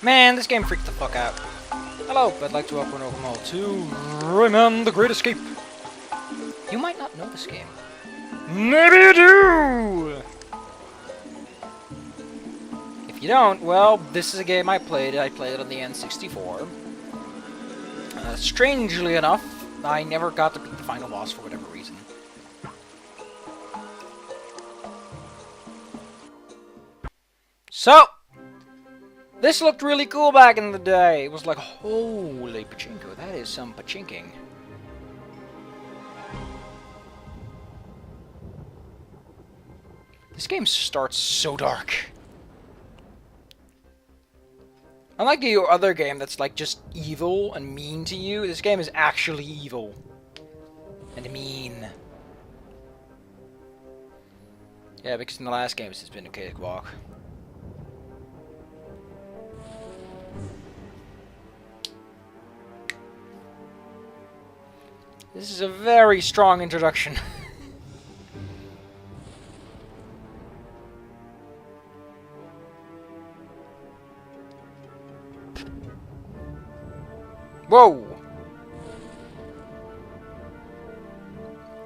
Man, this game freaked the fuck out. Hello, I'd like to welcome all to Rayman the Great Escape. You might not know this game. Maybe you do! If you don't, well, this is a game I played. I played it on the N64. Strangely enough, I never got to beat the final boss for whatever reason. So, this looked really cool back in the day. It was like, holy pachinko, that is some pachinking. This game starts so dark. Unlike the other game that's like just evil and mean to you, this game is actually evil. And mean. Yeah, because in the last games it's been a cakewalk. This is a very strong introduction. Whoa!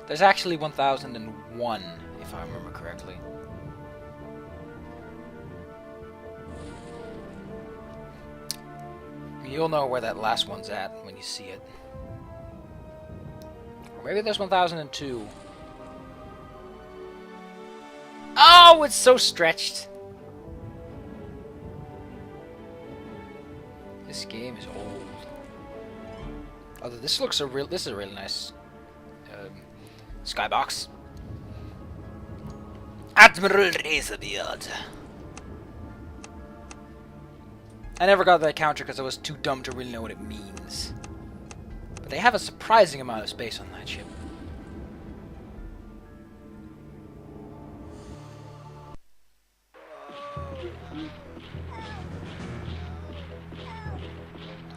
There's actually 1001, if I remember correctly. You'll know where that last one's at when you see it. Or maybe there's 1002. Oh, it's so stretched! This game is old. Although this looks this is a really nice skybox. Admiral Razorbeard. I never got that counter because I was too dumb to really know what it means. But they have a surprising amount of space on that ship.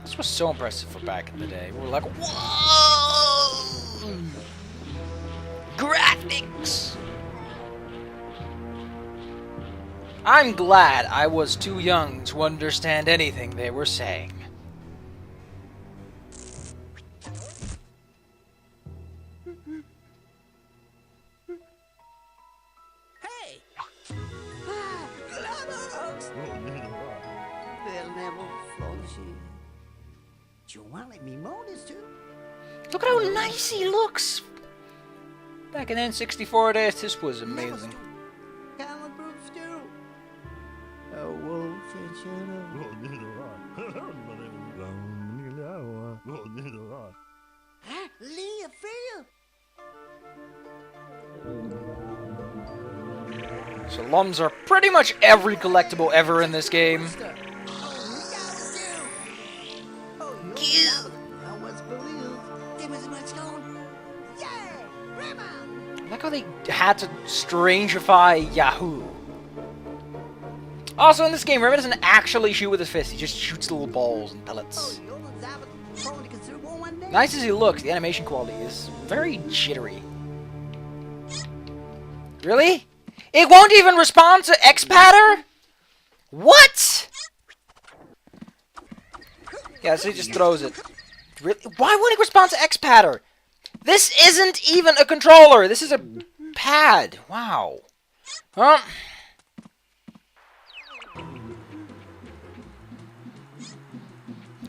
This was so impressive for back in the day. We were like, whoa! Graphics! I'm glad I was too young to understand anything they were saying. Hey! They'll never flourish. You want let me mow this too? Look at how nice he looks! Back in N64 days, this was amazing. So lums are pretty much every collectible ever in this game. I like how they had to strangify Yahoo. Also in this game, Rayman doesn't actually shoot with his fist, he just shoots little balls and pellets. Nice as he looks, the animation quality is very jittery. Really? It won't even respond to X-Patter? What? Yeah, so he just throws it. Really? Why won't it respond to X-Patter? This isn't even a controller. This is a pad. Wow. Well.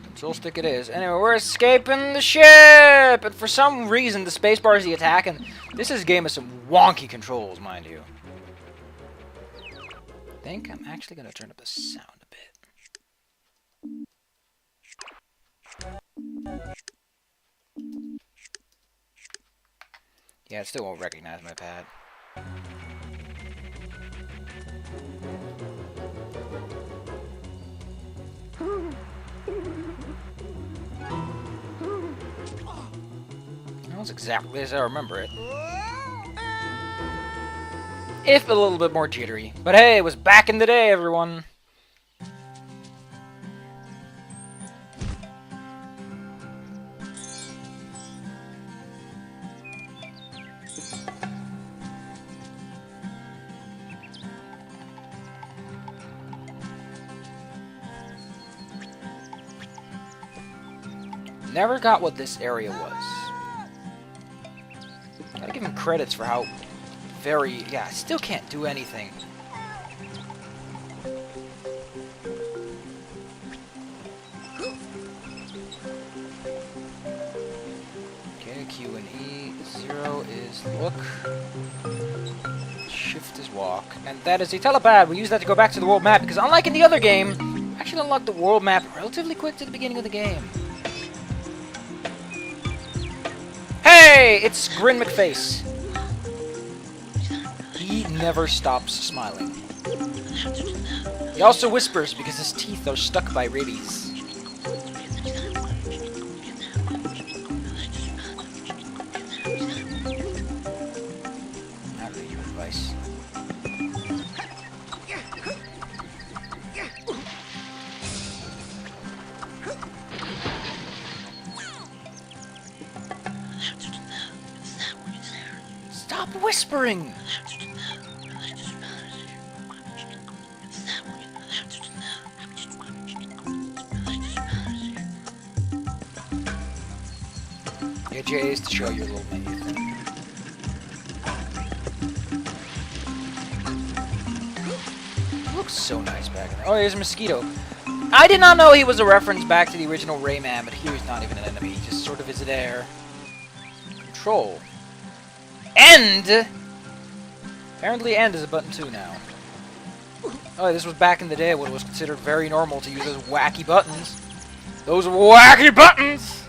Control stick it is. Anyway, we're escaping the ship! And for some reason, the spacebar is the attack, and this is a game with some wonky controls, mind you. I think I'm actually going to turn up the sound a bit. Yeah, it still won't recognize my pad. That's exactly as I remember it. If a little bit more jittery. But hey, it was back in the day, everyone. never got what this area was. Gotta give him credits for how very... Yeah, I still can't do anything. Okay, Q and E. 0 is look. Shift is walk. And that is a telepad. We use that to go back to the world map because unlike in the other game, I actually unlocked the world map relatively quick to the beginning of the game. Hey! It's Grin McFace. He never stops smiling. He also whispers because his teeth are stuck by rabies. Not really your advice. Stop whispering! Yeah, J is to show your little menu thing. Looks so nice back there. Oh, here's a mosquito. I did not know he was a reference back to the original Rayman, but here he's not even an enemy. He just sort of is there. Control. End! Apparently end is a button too now. Oh, this was back in the day when it was considered very normal to use those wacky buttons. Those wacky buttons!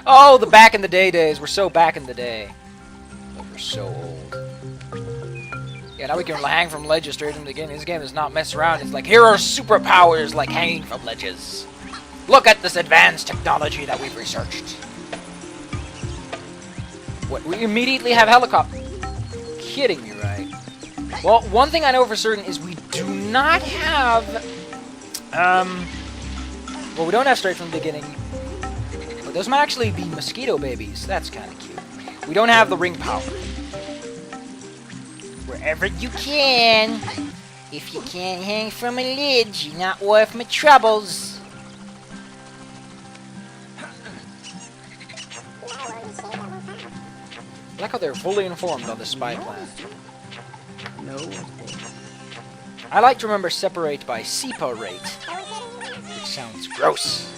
Oh, the back in the day days. We're so back in the day. But we're so old. Yeah, now we can hang from ledges straight into the game. This game does not mess around. It's like, here are superpowers like hanging from ledges. Look at this advanced technology that we've researched. What, we immediately have helicopter? Kidding me, right? Well, one thing I know for certain is we do not have, well, we don't have straight from the beginning. But those might actually be mosquito babies. That's kind of cute. We don't have the ring power. Wherever you can. If you can't hang from a lid, you're not worth my troubles. I like how they're fully informed on the spy plan. No. I like to remember separate by SEPA rate, which sounds gross.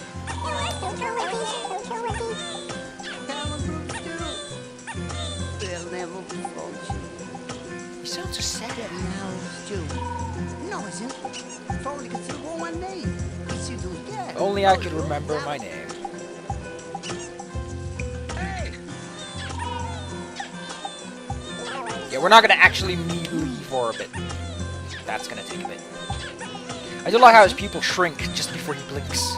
They'll never be fortunate. You sound so sad. Now it's June. No, it's isn't. It's only considered one name. It's you do again. Only I could remember my name. Yeah, we're not gonna actually meet Lee for a bit. That's gonna take a bit. I do like how his pupils shrink just before he blinks.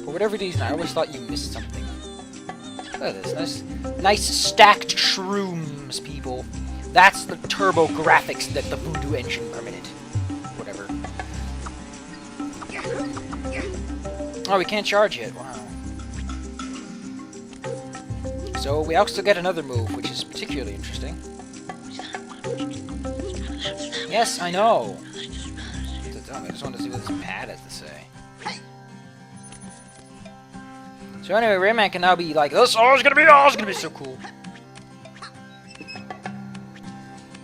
For whatever reason, I always thought you missed something. Look at this, nice stacked shrooms, people. That's the turbo graphics that the Voodoo engine permitted. Whatever. Oh, we can't charge it. Wow. So we also get another move, which is particularly interesting. Yes, I know. I just want to see what this pad has to say. So anyway, Rayman can now be like, this is gonna be so cool.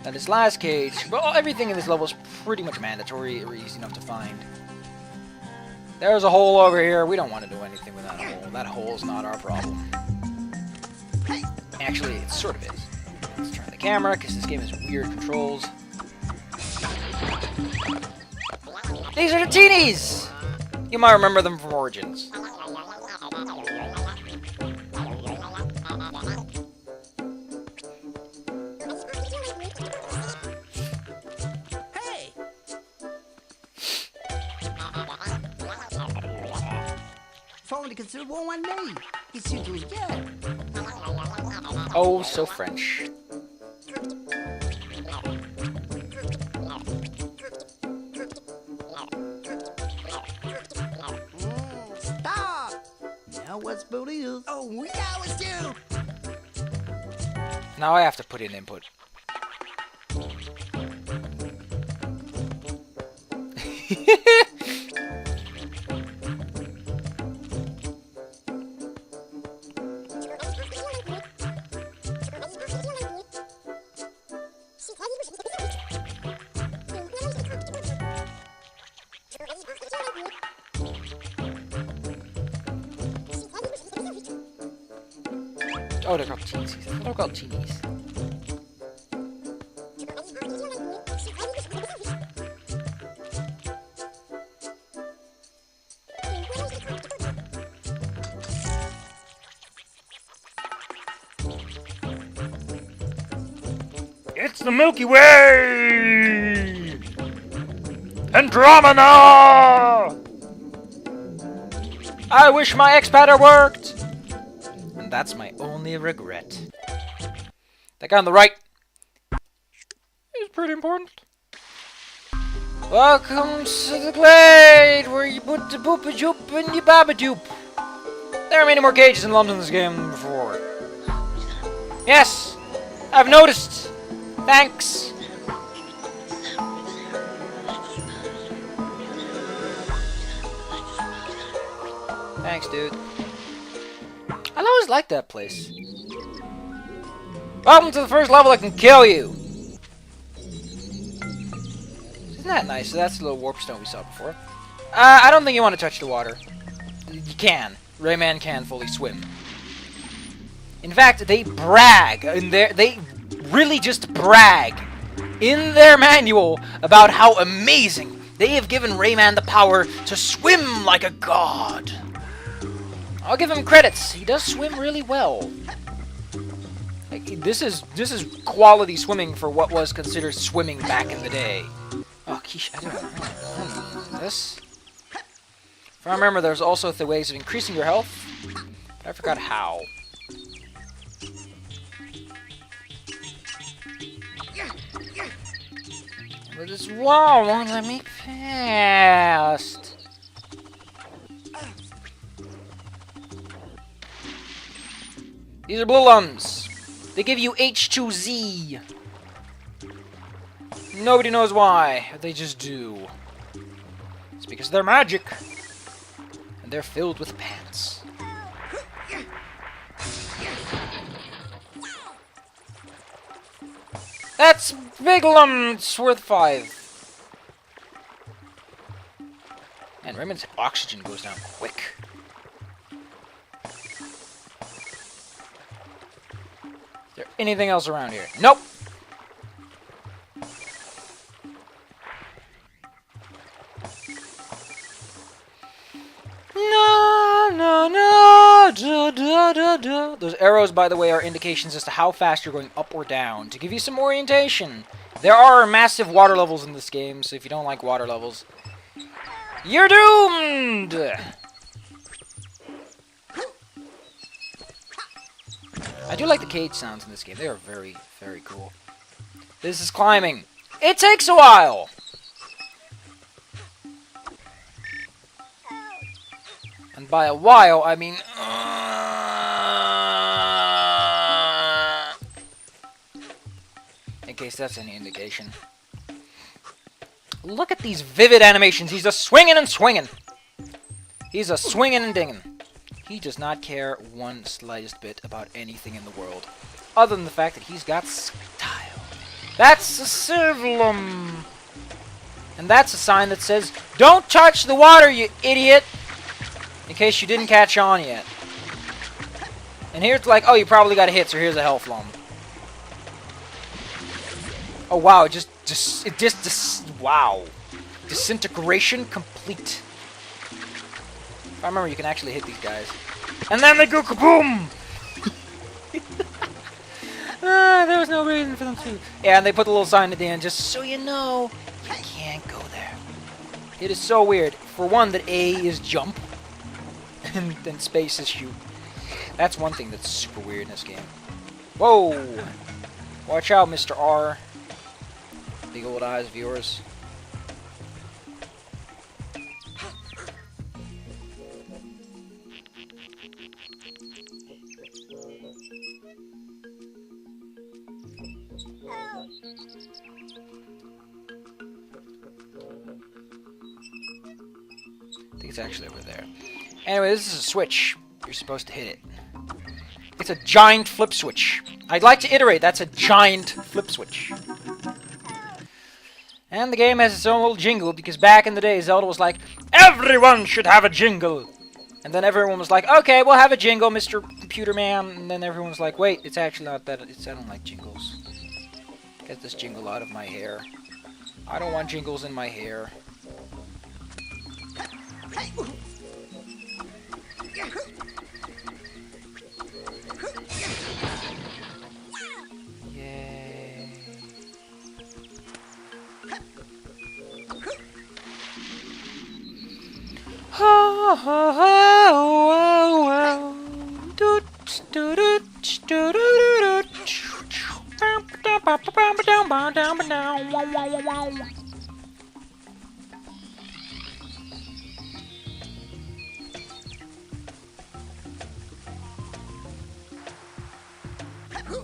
And this last cage, well, everything in this level is pretty much mandatory or easy enough to find. There's a hole over here. We don't want to do anything with that hole. That hole is not our problem. Actually, it sort of is. Let's turn the camera, because this game has weird controls. These are the teenies! You might remember them from Origins. Hey! It's only considered one name. It's you do again. Oh, so French. Stop! Now what's booty is? Oh, we know it's you! Now I have to put in input. Oh, they're called teenies. I thought they were called teenies. It's the Milky Way! Andromeda! I wish my X-Patter worked! And that's my only regret. That guy on the right is pretty important. Welcome to the glade, where you put the boop-a-joop and you baba-doop. There are many more cages and lumps in this game than before. Yes, I've noticed. Thanks. Thanks, dude. I always liked that place. Welcome to the first level that can kill you. Isn't that nice? So that's the little warp stone we saw before. I don't think you want to touch the water. You can. Rayman can fully swim. In fact, they brag in their... They really just brag in their manual about how amazing they have given Rayman the power to swim like a god. I'll give him credits. He does swim really well. Like, this is quality swimming for what was considered swimming back in the day. Oh, Quiche, I don't know this. If I remember, there's also the ways of increasing your health. I forgot how. But this wall won't let me past. These are blue lumps. They give you H2Z. Nobody knows why. They just do. It's because they're magic. And they're filled with pants. That's big lumps worth 5. And Rayman's oxygen goes down quick. Is there anything else around here? Nope. No, no, no, da, da, da, da. Those arrows, by the way, are indications as to how fast you're going up or down, to give you some orientation. There are massive water levels in this game, so if you don't like water levels, you're doomed! I do like the cage sounds in this game. They are very, very cool. This is climbing. It takes a while! And by a while, I mean... in case that's any indication. Look at these vivid animations. He's a swinging and swinging. He's a swinging and dinging. He does not care one slightest bit about anything in the world, other than the fact that he's got style. That's a Civlum. And that's a sign that says, "Don't touch the water, you idiot!" In case you didn't catch on yet. And here it's like, oh, you probably got a hit, so here's a health lump. Oh wow, wow. Disintegration complete. If I remember, you can actually hit these guys. And then they go kaboom! There was no reason for them to. Yeah, and they put the little sign at the end, just so you know, you can't go there. It is so weird. For one, that A is jump, and then space is shoot. That's one thing that's super weird in this game. Whoa! Watch out, Mr. R. Big old eyes of yours. I think it's actually over there. Anyway, this is a switch. You're supposed to hit it. It's a giant flip switch. I'd like to iterate, that's a giant flip switch. And the game has its own little jingle, because back in the day, Zelda was like, everyone should have a jingle! And And then everyone was like, okay, we'll have a jingle, Mr. Computer Man. And then everyone was like, wait, it's actually not that. I don't like jingles. Get this jingle out of my hair. I don't want jingles in my hair. Yay. Ha ha ha wow wow. Doot doot doot doot doot.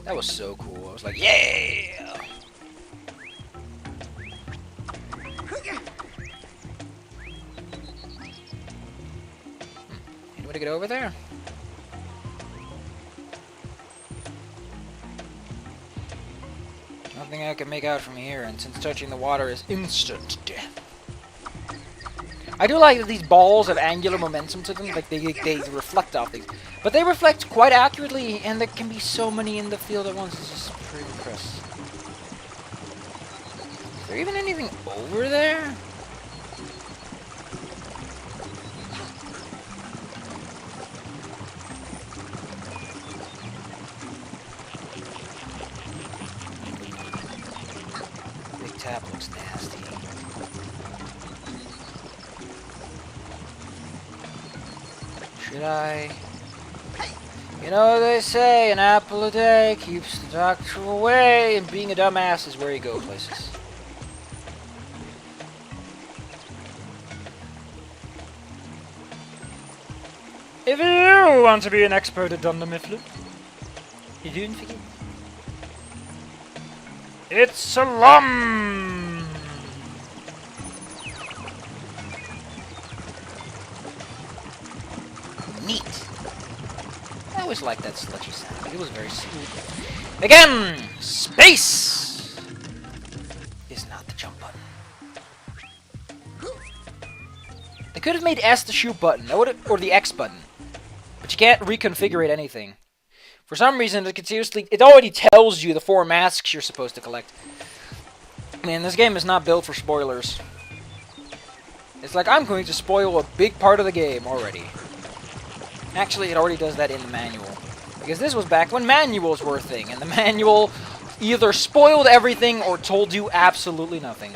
That was so cool. I was like, yeah! Any way to get over there? Nothing I can make out from here, and since touching the water is instant death. I do like that these balls have angular momentum to them, like they reflect off things. But they reflect quite accurately, and there can be so many in the field at once. It's just pretty impressive. Is there even anything over there? Big tap looks nasty. Should I? You know, they say an apple a day keeps the doctor away, and being a dumbass is where you go places. If you want to be an expert at Dunder Mifflin, you didn't forget. It's a lum! Neat. I always liked that sludgy sound. It was very smooth. Again, space is not the jump button. They could have made S the shoot button, or the X button, but you can't reconfigure anything. For some reason, it already tells you the 4 masks you're supposed to collect. Man, this game is not built for spoilers. It's like, I'm going to spoil a big part of the game already. Actually, it already does that in the manual. Because this was back when manuals were a thing, and the manual either spoiled everything or told you absolutely nothing.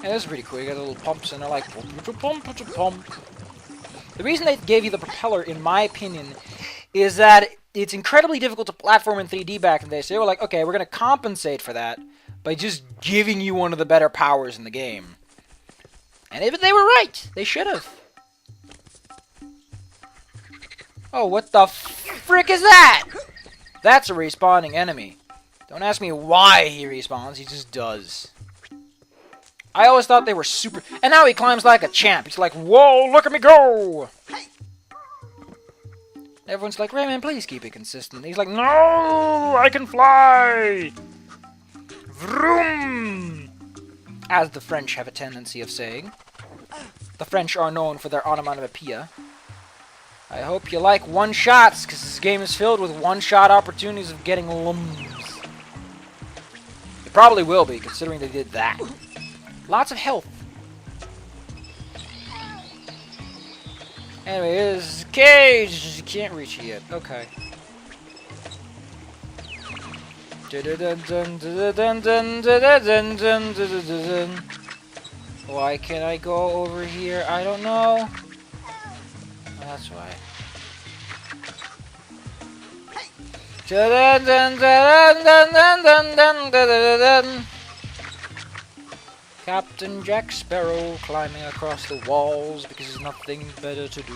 Yeah, this is pretty cool. You got little pumps, and they're like, pump. The reason they gave you the propeller, in my opinion, is that it's incredibly difficult to platform in 3D back in the day. So they were like, okay, we're going to compensate for that by just giving you one of the better powers in the game. And if they were right, they should have. Oh, what the frick is that? That's a respawning enemy. Don't ask me why he respawns, he just does. I always thought they were super... And now he climbs like a champ. He's like, whoa, look at me go! Everyone's like, Rayman, please keep it consistent. He's like, no, I can fly! Vroom! As the French have a tendency of saying. The French are known for their onomatopoeia. I hope you like one-shots, because this game is filled with one-shot opportunities of getting lums. It probably will be, considering they did that. Lots of health. Anyway, here's the cage. You can't reach it yet. Okay. Why can't I go over here? I don't know. That's why. Captain Jack Sparrow climbing across the walls because there's nothing better to do.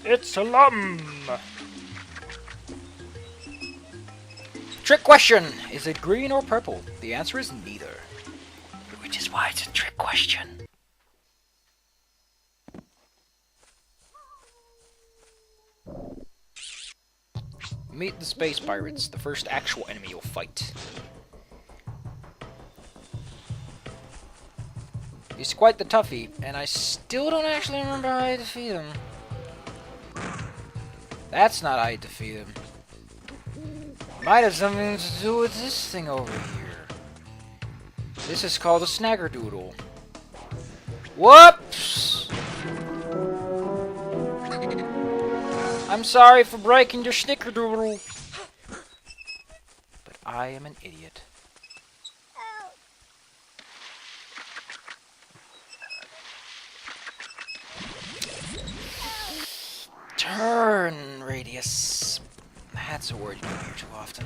It's a lum! Trick question! Is it green or purple? The answer is neither. Which is why it's a trick question. Meet the space pirates, the first actual enemy you'll fight. He's quite the toughie, and I still don't actually remember how I defeat him. That's not how I defeat him. Might have something to do with this thing over here. This is called a snaggerdoodle. Whoops! I'm sorry for breaking your snickerdoodle. But I am an idiot. Turn radius. That's a word you don't hear too often.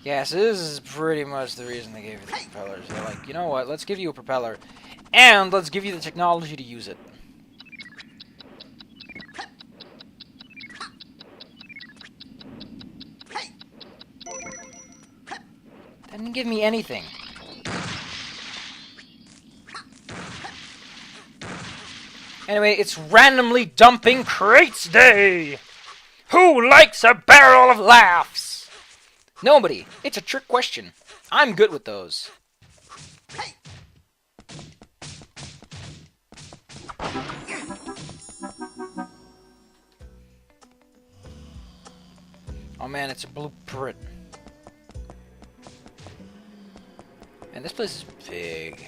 Yes, this is pretty much the reason they gave you the propellers. They're like, you know what, let's give you a propeller, and let's give you the technology to use it. They didn't give me anything. Anyway, it's randomly dumping crates day! Who likes a barrel of laughs? Nobody. It's a trick question. I'm good with those. Oh man, it's a blueprint. And this place is big.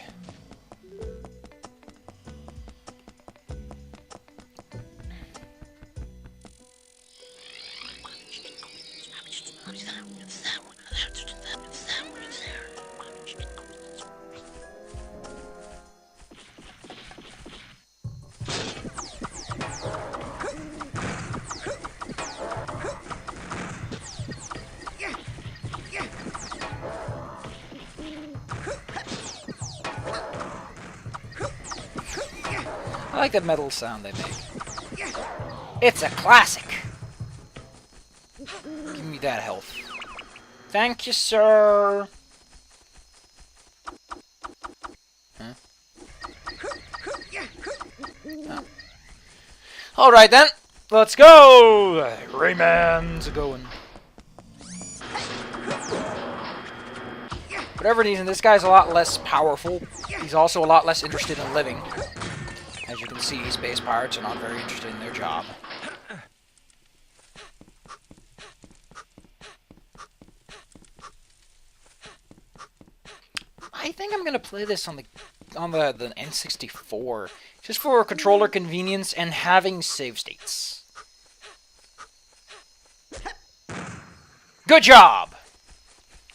I like the metal sound they make. It's a classic! Give me that health. Thank you, sir! Huh? Oh. Alright then, let's go! Rayman's going. Whatever reason, this guy's a lot less powerful. He's also a lot less interested in living. As you can see, space pirates are not very interested in their job. I think I'm gonna play this on the N64, just for controller convenience and having save states. Good job!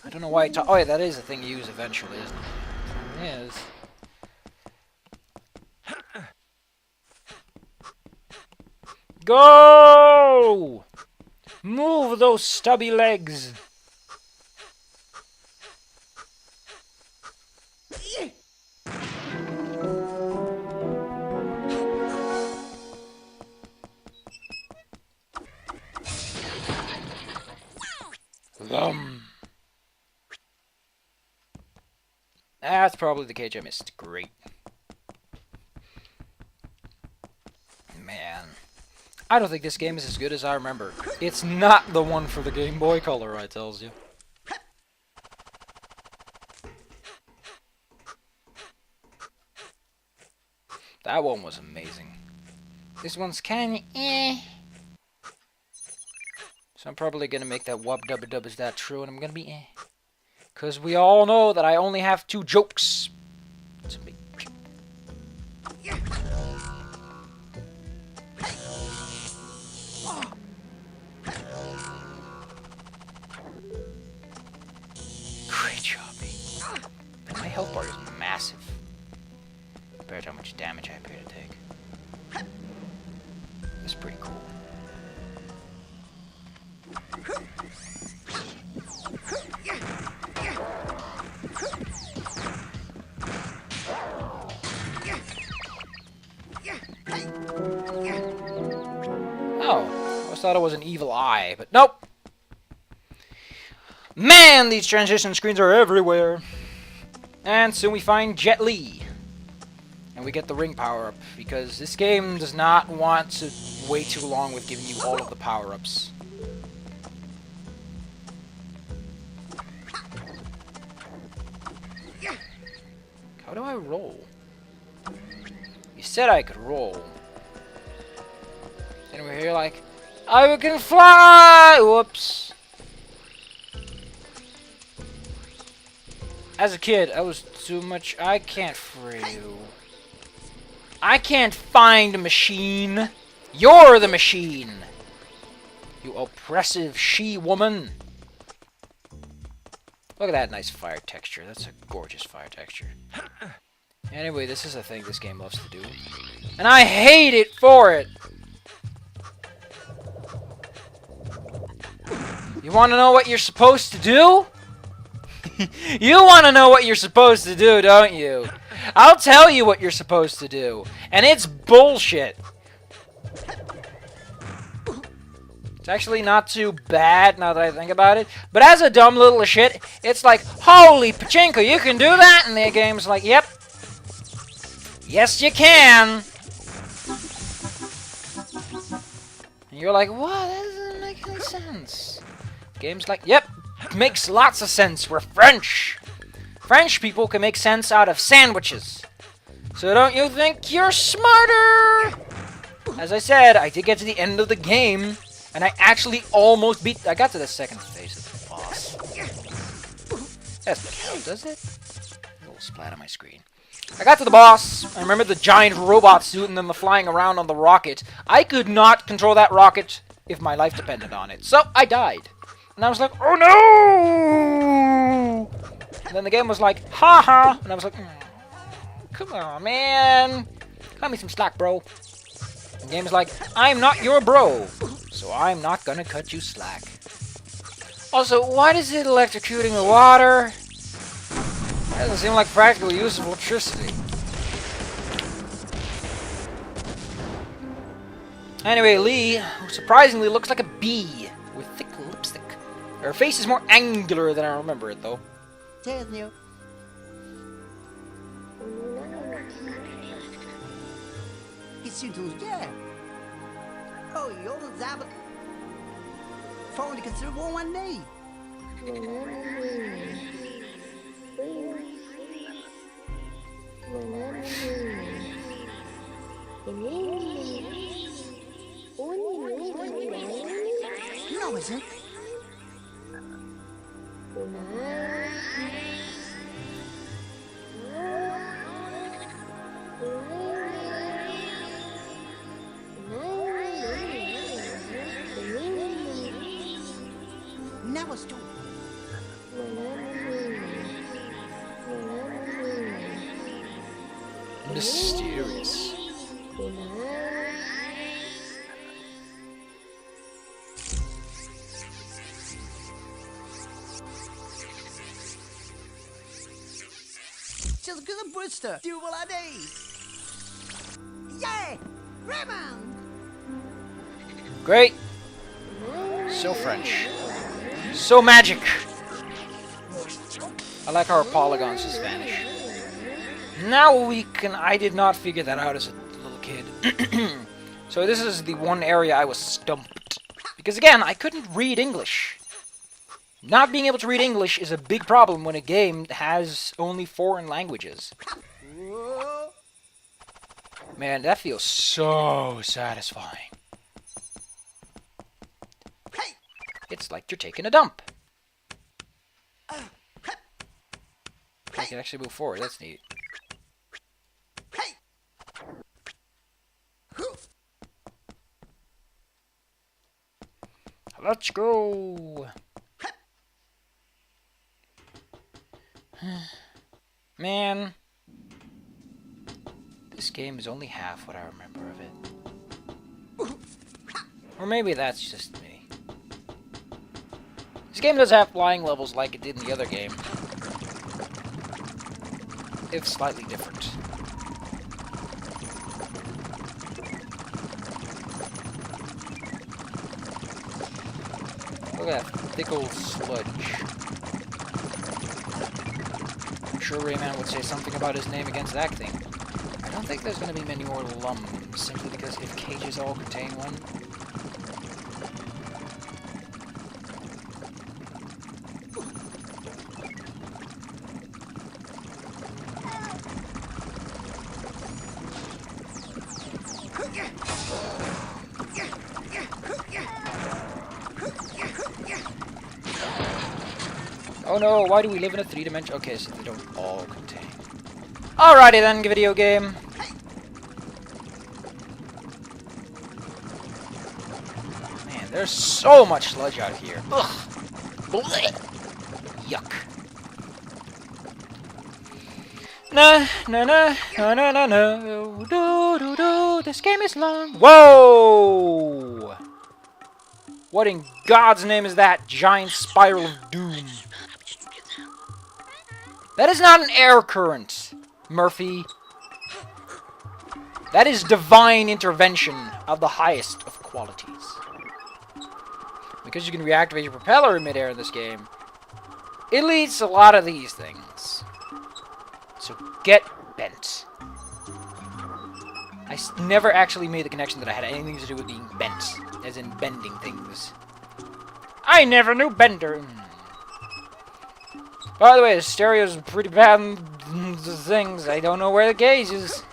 I don't know why oh yeah, that is a thing you use eventually, isn't it? It is. Go! Move those stubby legs! That's probably the cage I missed. Great. Man. I don't think this game is as good as I remember. It's not the one for the Game Boy Color, I tells you. That one was amazing. This one's kinda eh. So I'm probably gonna make that wub dubba dub is that true, and I'm gonna be eh. Cause we all know that I only have 2 jokes. To make. Great job, baby. My health bar is massive compared to how much damage I appear to take. It's pretty cool. Oh, I always thought it was an evil eye, but nope. Man, these transition screens are everywhere. And soon we find Jet Li. And we get the ring power-up, because this game does not want to wait too long with giving you all of the power-ups. How do I roll? You said I could roll. And we're here like, I can fly! Whoops. As a kid, I was too much. I can't free you. I can't find a machine. You're the machine. You oppressive she-woman. Look at that nice fire texture. That's a gorgeous fire texture. Anyway, this is a thing this game loves to do. And I hate it for it. You want to know what you're supposed to do? You want to know what you're supposed to do, don't you? I'll tell you what you're supposed to do. And it's bullshit. It's actually not too bad now that I think about it. But as a dumb little shit, it's like, holy pachinko, you can do that? And the game's like, yep. Yes, you can. And you're like, what? That doesn't make any sense. Game's like, yep. Makes lots of sense. We're French. French people can make sense out of sandwiches. So don't you think you're smarter? As I said, I did get to the end of the game. And I actually almost beat... I got to the second phase of the boss. That doesn't count, does it? A little splat on my screen. I got to the boss. I remember the giant robot suit and then the flying around on the rocket. I could not control that rocket if my life depended on it. So I died. And I was like, oh no! And then the game was like, haha! And I was like, come on, man. Cut me some slack, bro. The game's like, I'm not your bro. So I'm not gonna cut you slack. Also, why does it electrocuting the water? That doesn't seem like practical use of electricity. Anyway, Lee, who surprisingly looks like a bee with thick lipstick. Her face is more angular than I remember it, though. Tell you. It's you too, yeah. Oh, you're the Zabba. Phone to consider one day. No, isn't. Never stop. Mysterious. Just good Brewster. Do what I need. Yeah! Rayman! Great. So French. So magic. I like how our polygons just vanish. Now we can... I did not figure that out as a little kid. So this is the one area I was stumped. Because again, I couldn't read English. Not being able to read English is a big problem when a game has only foreign languages. Man, that feels so satisfying. It's like you're taking a dump. I can actually move forward, that's neat. Let's go! Man, this game is only half what I remember of it. Or maybe that's just me. This game does have flying levels like it did in the other game. If slightly different. Look at that thick old sludge. I'm sure Rayman would say something about his name against that thing. I don't think there's going to be many more lums, simply because if cages all contain one... Oh no, why do we live in a 3-dimensional... Okay, so they don't all contain. Alrighty then, video game. Man, there's so much sludge out here. Ugh. Blech. Yuck. Na na na na na na na. Do do do. This game is long. Whoa! What in God's name is that giant spiral of doom? That is not an air current, Murphy. That is divine intervention of the highest of qualities. Because you can reactivate your propeller in midair in this game, it leads to a lot of these things. So get bent. I never actually made the connection that I had anything to do with being bent, as in bending things. I never knew Bender. By the way, the stereo's pretty bad in the things. I don't know where the gauge is.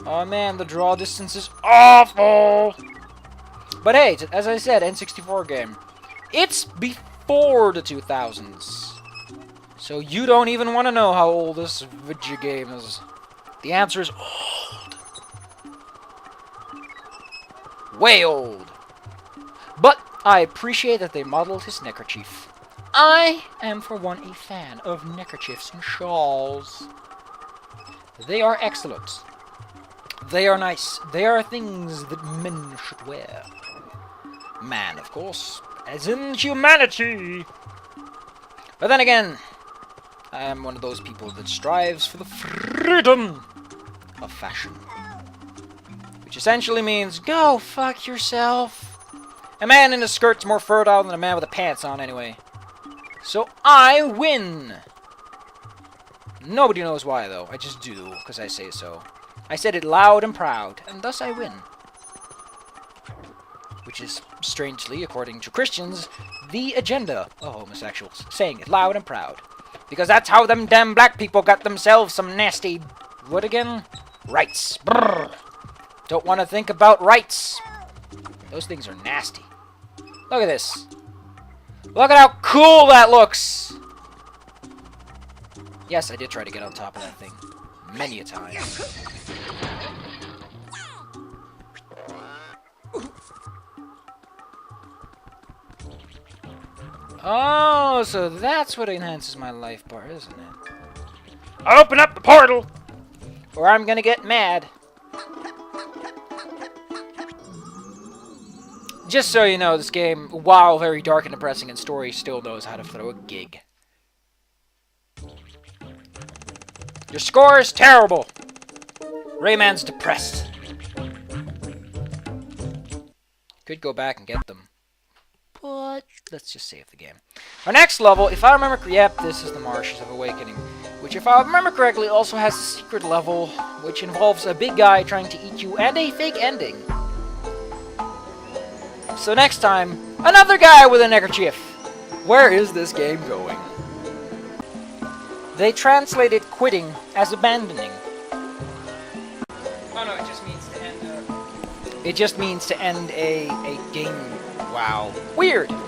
Oh man, the draw distance is awful! But hey, as I said, N64 game. It's before the 2000s. So you don't even want to know how old this video game is. The answer is old. Way old. But I appreciate that they modeled his neckerchief. I am, for one, a fan of neckerchiefs and shawls. They are excellent. They are nice. They are things that men should wear. Man, of course. As in humanity. But then again, I am one of those people that strives for the freedom of fashion. Which essentially means, go fuck yourself. A man in a skirt's more fertile than a man with a pants on anyway. So I win. Nobody knows why though. I just do, because I say so. I said it loud and proud, and thus I win. Which is, strangely, according to Christians, the agenda of homosexuals. Saying it loud and proud. Because that's how them damn black people got themselves some nasty... What again? Rights. Brrr. Don't want to think about rights. Those things are nasty. Look at this. Look at how cool that looks! Yes, I did try to get on top of that thing. Many a time. Oh, so that's what enhances my life bar, isn't it? Open up the portal! Or I'm gonna get mad. Just so you know, this game, while very dark and depressing in story, still knows how to throw a gig. Your score is terrible! Rayman's depressed. Could go back and get them. But let's just save the game. Our next level, if I remember correctly, yep, this is the Marshes of Awakening. Which, if I remember correctly, also has a secret level, which involves a big guy trying to eat you and a fake ending. So next time, another guy with a neckerchief. Where is this game going? They translated quitting as abandoning. Oh no, it just means to end it just means to end a game. Wow. Weird!